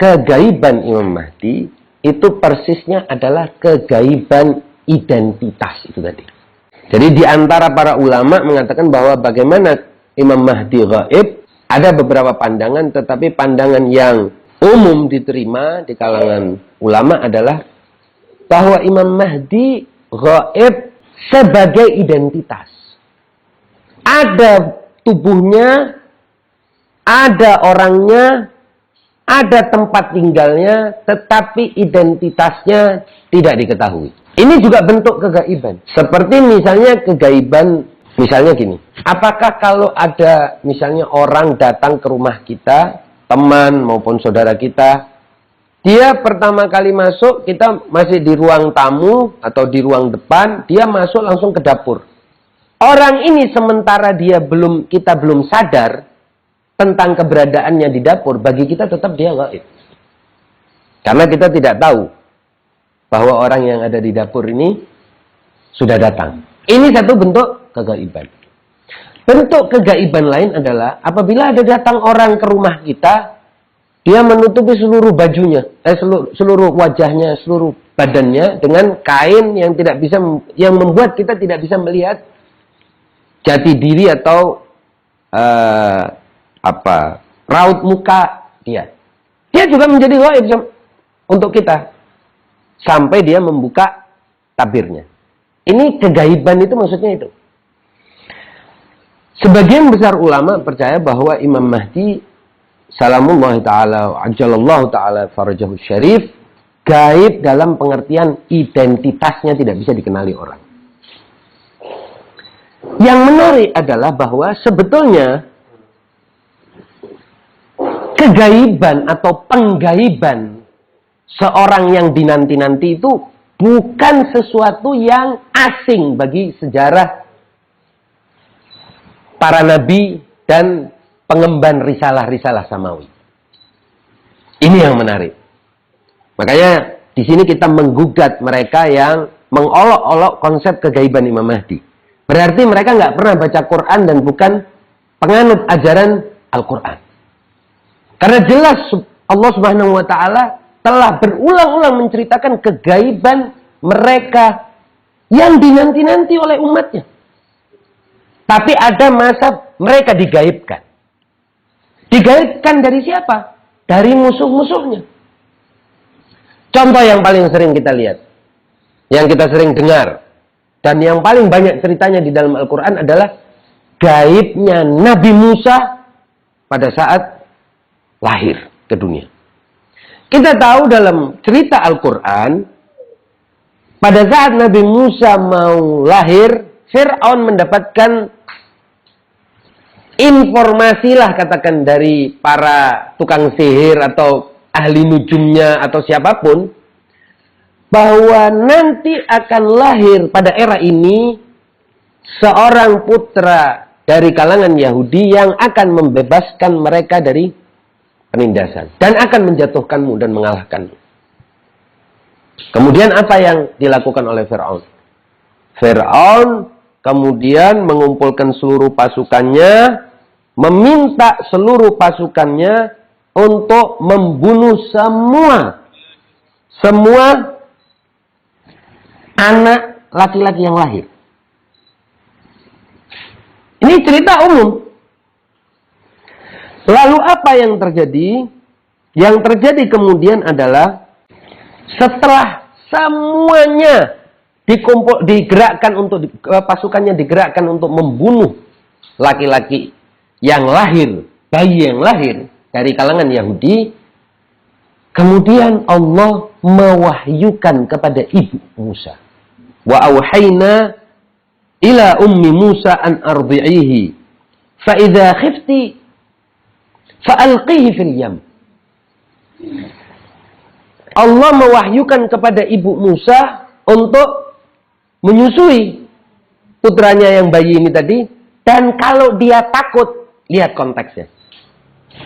kegaiban Imam Mahdi itu persisnya adalah kegaiban identitas itu tadi. Jadi di antara para ulama mengatakan bahwa bagaimana Imam Mahdi gaib, ada beberapa pandangan, tetapi pandangan yang umum diterima di kalangan ulama adalah bahwa Imam Mahdi gaib sebagai identitas. Ada tubuhnya, ada orangnya, ada tempat tinggalnya, tetapi identitasnya tidak diketahui. Ini juga bentuk kegaiban. Seperti misalnya kegaiban, misalnya gini. Apakah kalau ada misalnya orang datang ke rumah kita, teman maupun saudara kita, dia pertama kali masuk, kita masih di ruang tamu atau di ruang depan, dia masuk langsung ke dapur. Orang ini sementara kita belum sadar tentang keberadaannya di dapur, bagi kita tetap dia gaib. Karena kita tidak tahu bahwa orang yang ada di dapur ini sudah datang. Ini satu bentuk kegaiban. Bentuk kegaiban lain adalah apabila ada datang orang ke rumah kita, dia menutupi seluruh bajunya, seluruh wajahnya, seluruh badannya dengan kain yang membuat kita tidak bisa melihat jati diri atau raut muka dia. Dia juga menjadi gaib untuk kita sampai dia membuka tabirnya. Ini kegaiban itu maksudnya itu. Sebagian besar ulama percaya bahwa Imam Mahdi salamullah ta'ala ajalallahu ta'ala farajahu syarif gaib dalam pengertian identitasnya tidak bisa dikenali orang. Yang menarik adalah bahwa sebetulnya kegaiban atau penggaiban seorang yang dinanti-nanti itu bukan sesuatu yang asing bagi sejarah para nabi dan pengemban risalah-risalah samawi. Ini yang menarik. Makanya di sini kita menggugat mereka yang mengolok-olok konsep kegaiban Imam Mahdi. Berarti mereka nggak pernah baca Quran dan bukan penganut ajaran Al-Quran. Karena jelas Allah Subhanahu wa Ta'ala telah berulang-ulang menceritakan kegaiban mereka yang dinanti-nanti oleh umatnya. Tapi ada masa mereka digaibkan. Digaibkan dari siapa? Dari musuh-musuhnya. Contoh yang paling sering kita lihat, yang kita sering dengar, dan yang paling banyak ceritanya di dalam Al-Quran adalah gaibnya Nabi Musa pada saat lahir ke dunia. Kita tahu dalam cerita Al-Quran, pada saat Nabi Musa mau lahir, Fir'aun mendapatkan informasi lah katakan dari para tukang sihir atau ahli nujumnya atau siapapun, bahwa nanti akan lahir pada era ini seorang putra dari kalangan Yahudi yang akan membebaskan mereka dari penindasan dan akan menjatuhkanmu dan mengalahkanmu. Kemudian apa yang dilakukan oleh Fir'aun? Fir'aun kemudian mengumpulkan seluruh pasukannya, meminta seluruh pasukannya untuk membunuh semua anak laki-laki yang lahir. Ini cerita umum. Lalu apa yang terjadi? Yang terjadi kemudian adalah setelah semuanya digerakkan untuk pasukannya digerakkan untuk membunuh laki-laki yang lahir, bayi yang lahir dari kalangan Yahudi, kemudian Allah mewahyukan kepada ibu Musa. Wa auhayna ila ummi Musa an ardi'ihi fa idza khifti fa'alqihi fil yam. Allah mewahyukan kepada ibu Musa untuk menyusui putranya yang bayi ini tadi, dan kalau dia takut, lihat konteksnya.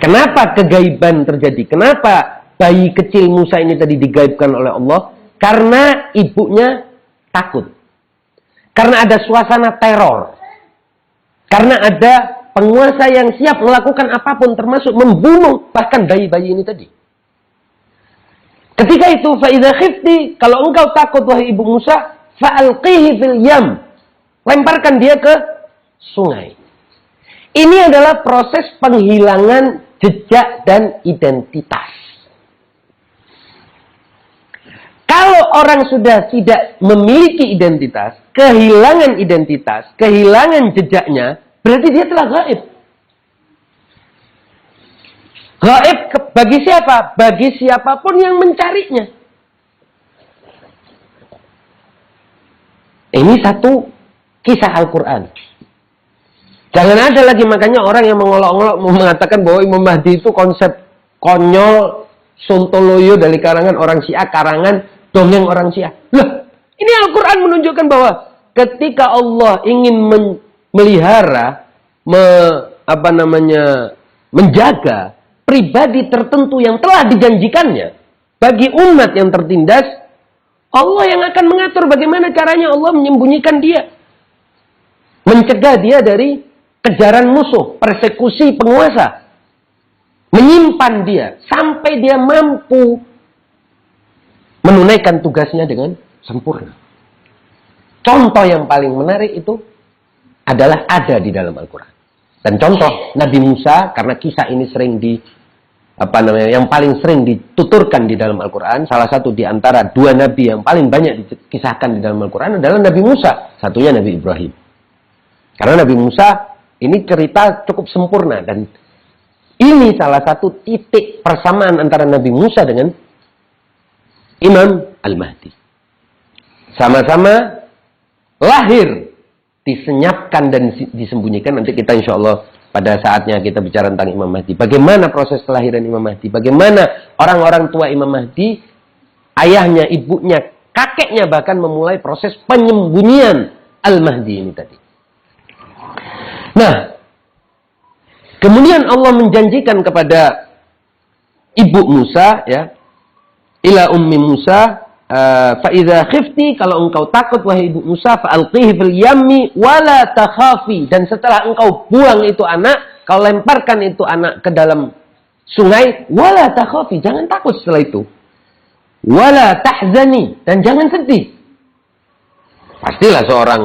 Kenapa kegaiban terjadi? Kenapa bayi kecil Musa ini tadi digaibkan oleh Allah? Karena ibunya takut. Karena ada suasana teror. Karena ada penguasa yang siap melakukan apapun termasuk membunuh bahkan bayi-bayi ini tadi. Ketika itu fa idza khifti, kalau engkau takut wahai ibu Musa, fa'alqihi fil yam. Lemparkan dia ke sungai. Ini adalah proses penghilangan jejak dan identitas. Kalau orang sudah tidak memiliki identitas, kehilangan identitas, kehilangan jejaknya, berarti dia telah gaib. Gaib bagi siapa? Bagi siapapun yang mencarinya. Ini satu kisah Al-Quran. Jangan ada lagi makanya orang yang mengolok-olok mengatakan bahwa Imam Mahdi itu konsep konyol, sontoloyo dari karangan orang Syiah, karangan dongeng orang Syiah. Loh, ini Al-Quran menunjukkan bahwa ketika Allah ingin memelihara, menjaga pribadi tertentu yang telah dijanjikannya bagi umat yang tertindas, Allah yang akan mengatur bagaimana caranya Allah menyembunyikan dia, mencegah dia dari kejaran musuh, persekusi penguasa, menyimpan dia sampai dia mampu menunaikan tugasnya dengan sempurna. Contoh yang paling menarik itu adalah ada di dalam Al-Quran. Dan contoh Nabi Musa, karena kisah ini sering yang paling sering dituturkan di dalam Al-Quran, salah satu di antara dua Nabi yang paling banyak dikisahkan di dalam Al-Quran adalah Nabi Musa, satunya Nabi Ibrahim. Karena Nabi Musa ini cerita cukup sempurna, dan ini salah satu titik persamaan antara Nabi Musa dengan Imam Al-Mahdi. Sama-sama lahir, disenyapkan dan disembunyikan. Nanti kita insya Allah pada saatnya kita bicara tentang Imam Mahdi. Bagaimana proses kelahiran Imam Mahdi? Bagaimana orang-orang tua Imam Mahdi, ayahnya, ibunya, kakeknya bahkan memulai proses penyembunyian Al-Mahdi ini tadi. Nah, kemudian Allah menjanjikan kepada ibu Musa, ya, ila ummi Musa, fa idza khifti, kalau engkau takut wahai ibu Musa, fa alqihi fil yammi wala takhafi, dan setelah engkau buang itu anak, kau lemparkan itu anak ke dalam sungai, wala takhafi, jangan takut setelah itu, wala tahzani, dan jangan sedih. Pastilah seorang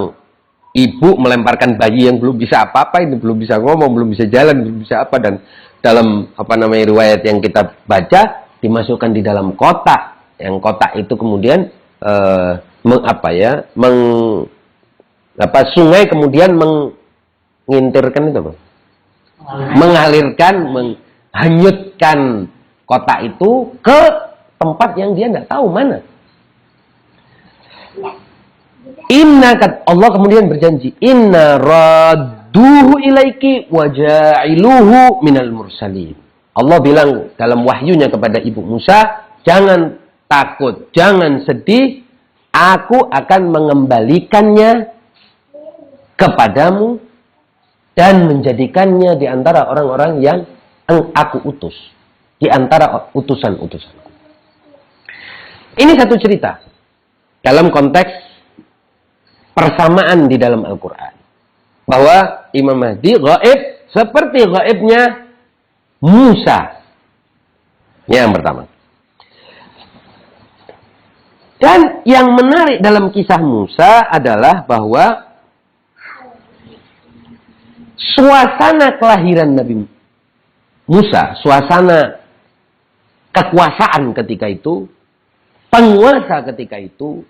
ibu melemparkan bayi yang belum bisa apa-apa, ini belum bisa ngomong, belum bisa jalan, belum bisa apa, dan dalam riwayat yang kita baca dimasukkan di dalam kotak, yang kotak itu kemudian sungai kemudian mengintirkan itu apa? Mengalirkan, menghanyutkan kotak itu ke tempat yang dia nggak tahu mana. Allah kemudian berjanji, inna radduhu ilaiki wa ja'iluhu minal mursalin. Allah bilang dalam wahyunya kepada ibu Musa, jangan takut, jangan sedih, aku akan mengembalikannya kepadamu dan menjadikannya di antara orang-orang yang aku utus, di antara utusan-utusanku. Ini satu cerita dalam konteks persamaan di dalam Al-Quran, bahwa Imam Mahdi gaib seperti gaibnya Musa. Yang pertama. Dan yang menarik dalam kisah Musa adalah bahwa suasana kelahiran Nabi Musa, suasana kekuasaan ketika itu, penguasa ketika itu,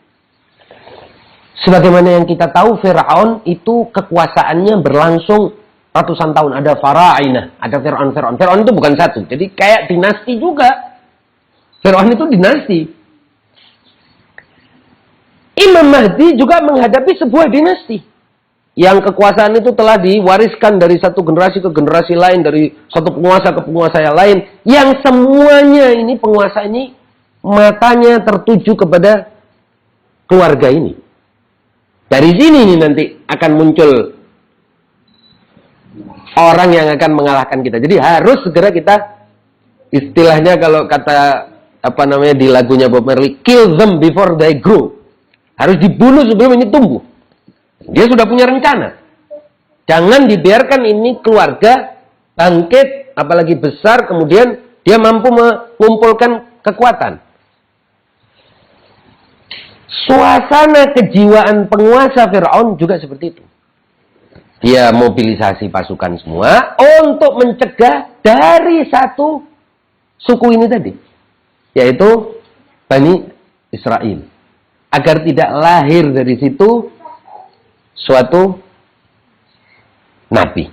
sebagaimana yang kita tahu, Fir'aun itu kekuasaannya berlangsung ratusan tahun. Ada Fara'inah, ada Fir'aun. Fir'aun itu bukan satu. Jadi kayak dinasti juga. Fir'aun itu dinasti. Imam Mahdi juga menghadapi sebuah dinasti. Yang kekuasaan itu telah diwariskan dari satu generasi ke generasi lain. Dari satu penguasa ke penguasa yang lain. Yang semuanya ini, penguasa ini, matanya tertuju kepada keluarga ini. Dari sini nih nanti akan muncul orang yang akan mengalahkan kita. Jadi harus segera kita, istilahnya kalau kata di lagunya Bob Marley, kill them before they grow. Harus dibunuh sebelum ini tumbuh. Dia sudah punya rencana. Jangan dibiarkan ini keluarga bangkit, apalagi besar, kemudian dia mampu mengumpulkan kekuatan. Suasana kejiwaan penguasa Fir'aun juga seperti itu. Dia mobilisasi pasukan semua untuk mencegah dari satu suku ini tadi, yaitu Bani Israel, agar tidak lahir dari situ suatu nabi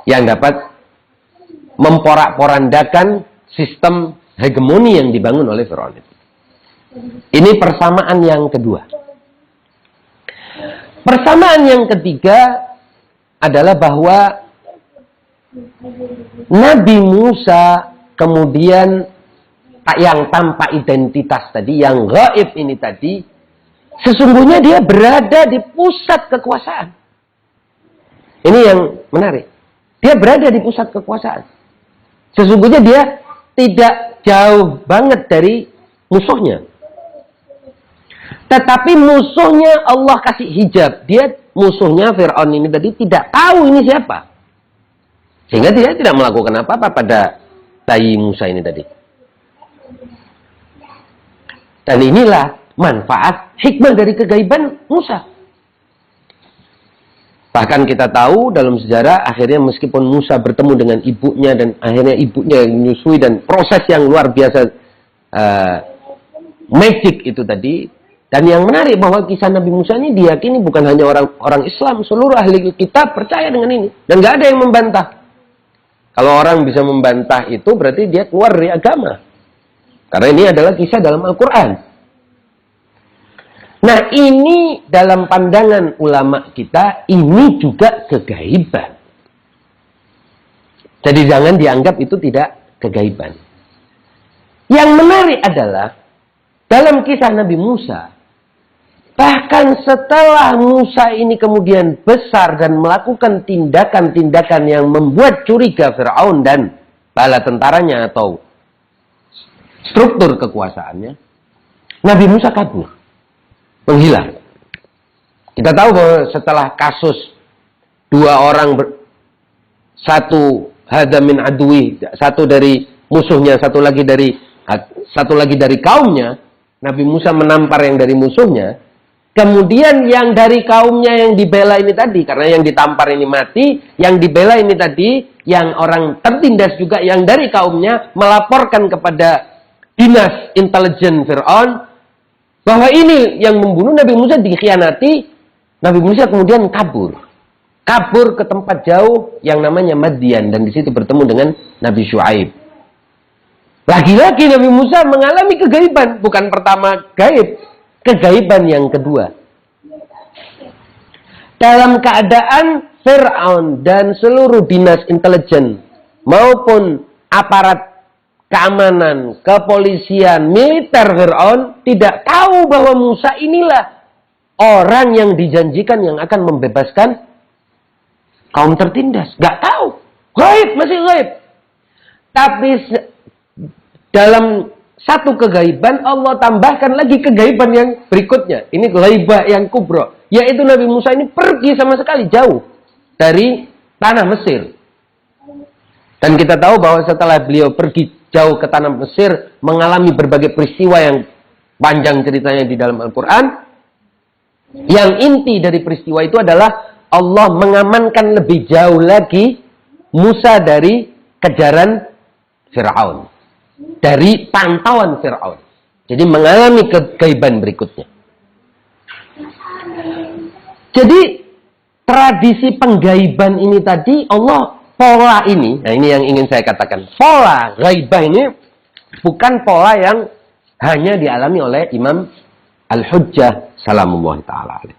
yang dapat memporak-porandakan sistem hegemoni yang dibangun oleh Fir'aun. Ini persamaan yang kedua. Persamaan yang ketiga adalah bahwa Nabi Musa kemudian yang tanpa identitas tadi, yang gaib ini tadi, sesungguhnya dia berada di pusat kekuasaan. Ini yang menarik. Dia berada di pusat kekuasaan. Sesungguhnya dia tidak jauh banget dari musuhnya. Tetapi musuhnya Allah kasih hijab. Dia musuhnya Fir'aun ini tadi tidak tahu ini siapa. Sehingga dia tidak melakukan apa-apa pada bayi Musa ini tadi. Dan inilah manfaat hikmah dari kegaiban Musa. Bahkan kita tahu dalam sejarah akhirnya meskipun Musa bertemu dengan ibunya dan akhirnya ibunya yang menyusui dan proses yang luar biasa magic itu tadi. Dan yang menarik bahwa kisah Nabi Musa ini diyakini bukan hanya orang Islam, seluruh ahli kitab percaya dengan ini. Dan nggak ada yang membantah. Kalau orang bisa membantah itu berarti dia keluar dari agama. Karena ini adalah kisah dalam Al-Quran. Nah ini dalam pandangan ulama kita, ini juga kegaiban. Jadi jangan dianggap itu tidak kegaiban. Yang menarik adalah, dalam kisah Nabi Musa, bahkan setelah Musa ini kemudian besar dan melakukan tindakan-tindakan yang membuat curiga Fir'aun dan bala tentaranya atau struktur kekuasaannya, Nabi Musa kabur, menghilang. Kita tahu bahwa setelah kasus dua orang, satu hada min adui, satu dari musuhnya, satu lagi dari kaumnya, Nabi Musa menampar yang dari musuhnya. Kemudian yang dari kaumnya yang dibela ini tadi, karena yang ditampar ini mati, yang dibela ini tadi, yang orang tertindas juga, yang dari kaumnya melaporkan kepada dinas intelijen Fir'aun bahwa ini yang membunuh Nabi Musa dikhianati. Nabi Musa kemudian kabur ke tempat jauh yang namanya Madian, dan di situ bertemu dengan Nabi Syuaib. Lagi-lagi Nabi Musa mengalami kegaiban, bukan pertama gaib, kegaiban yang kedua. Dalam keadaan Fir'aun dan seluruh dinas intelijen maupun aparat keamanan, kepolisian, militer Fir'aun tidak tahu bahwa Musa inilah orang yang dijanjikan yang akan membebaskan kaum tertindas. Gak tahu. Gaib, masih gaib. Tapi dalam satu kegaiban, Allah tambahkan lagi kegaiban yang berikutnya. Ini ghaibah yang kubro. Yaitu Nabi Musa ini pergi sama sekali jauh dari tanah Mesir. Dan kita tahu bahwa setelah beliau pergi jauh ke tanah Mesir, mengalami berbagai peristiwa yang panjang ceritanya di dalam Al-Quran. Yang inti dari peristiwa itu adalah Allah mengamankan lebih jauh lagi Musa dari kejaran Fir'aun, dari pantauan Fir'aun. Jadi mengalami kegaiban berikutnya. Jadi tradisi penggaiban ini tadi, Allah pola ini, nah ini yang ingin saya katakan, pola gaibah ini bukan pola yang hanya dialami oleh Imam Al-Hujjah salamullahi ta'ala alaih.